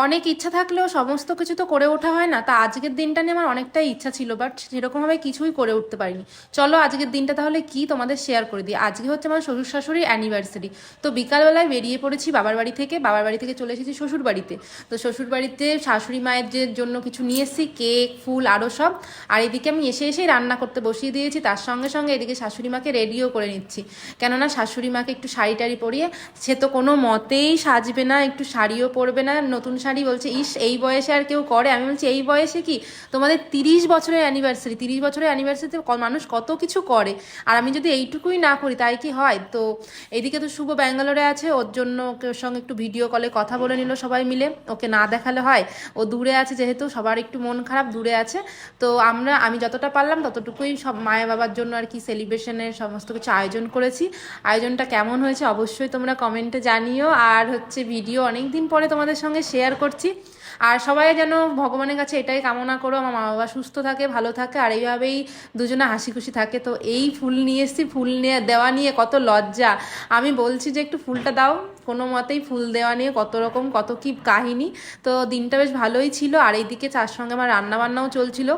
অনেক ইচ্ছা থাকলেও সমস্ত কিছু তো করে ওঠা হয় না। তা আজকের দিনটা নিয়ে আমার অনেকটাই ইচ্ছা ছিল, বাট সেরকমভাবে কিছুই করে উঠতে পারিনি। চলো আজকের দিনটা তাহলে কি তোমাদের শেয়ার করে দিই। আজকে হচ্ছে আমার শ্বশুর শাশুড়ির অ্যানিভার্সারি। তো বিকালবেলায় বেরিয়ে পড়েছি বাবার বাড়ি থেকে চলে এসেছি শ্বশুর বাড়িতে। তো শ্বশুর বাড়িতে শাশুড়ি মায়ের যে জন্য কিছু নিয়ে এসেছি, কেক, ফুল, আরও সব। আর এদিকে আমি এসেই রান্না করতে বসিয়ে দিয়েছি, তার সঙ্গে সঙ্গে এদিকে শাশুড়ি মাকে রেডিও করে নিচ্ছি। কেননা শাশুড়ি মাকে একটু শাড়ি টাড়ি পরিয়ে, সে তো কোনো মতেই সাজবে না, একটু শাড়িও পরবে না, নতুন শাড়ি বলছে। ইস, এই বয়সে আর কেউ করে? আমি বলছি এই বয়সে কি, তোমাদের 30 বছরের অ্যানিভার্সারি, 30 বছরের অ্যানিভার্সারিতে মানুষ কত কিছু করে, আর আমি যদি এইটুকুই না করি তাই কি হয়? তো এইদিকে তো শুভ ব্যাঙ্গালোরে আছে, ওর জন্য ওর সঙ্গে একটু ভিডিও কলে কথা বলে নিল সবাই মিলে, ওকে না দেখালে হয়। ও দূরে আছে, যেহেতু সবার একটু মন খারাপ, দূরে আছে। তো আমি যতটা পারলাম ততটুকুই সব মায়ের বাবার জন্য আর কি সেলিব্রেশনের সমস্ত কিছু আয়োজন করেছি। আয়োজনটা কেমন হয়েছে অবশ্যই তোমরা কমেন্টে জানিও। আর হচ্ছে ভিডিও অনেক দিন পরে তোমাদের সঙ্গে শেয়ার করছি। আর সবাই যেন ভগবানের কাছে এটাই কামনা করো, আমার মা বাবা সুস্থ থাকে, ভালো থাকে, আর এইভাবেই দুজনে হাসি খুশি থাকে। তো এই ফুল নিয়ে এসেছি, ফুল নিয়ে দেওয়া নিয়ে কত লজ্জা। আমি বলছি যে একটু ফুলটা দাও, কোনো মতেই ফুল দেওয়া নিয়ে কত রকম কত কি কাহিনী। তো দিনটা বেশ ভালোই ছিল। আর এইদিকে চার সঙ্গে আমার রান্নাবান্নাও চলছিল।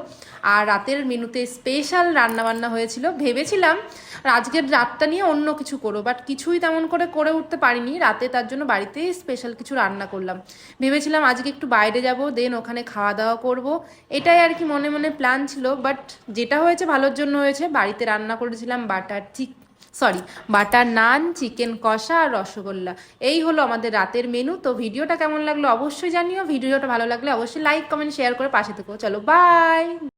আর রাতের মেনুতে স্পেশাল রান্নাবান্না হয়েছিল। ভেবেছিলাম আজকের রাতটা নিয়ে অন্য কিছু করো, বাট কিছুই তেমন করে উঠতে পারিনি রাতে, তার জন্য বাড়িতেই স্পেশাল কিছু রান্না করলাম। ভেবেছিলাম আজকে একটু বাইরে যাব, দেন ওখানে খাওয়া দাওয়া করব, এটাই আর কি মনে মনে প্ল্যান ছিল। বাট যেটা হয়েছে ভালোর জন্য হয়েছে। বাড়িতে রান্না করেছিলাম বাটার নান, চিকেন কষা আর রসগোল্লা। এই হলো আমাদের রাতের মেনু। তো ভিডিওটা কেমন লাগলো অবশ্যই জানিও। ভিডিওটা ভালো লাগলে অবশ্যই লাইক, কমেন্ট, শেয়ার করে পাশে থেকো। চলো বাই।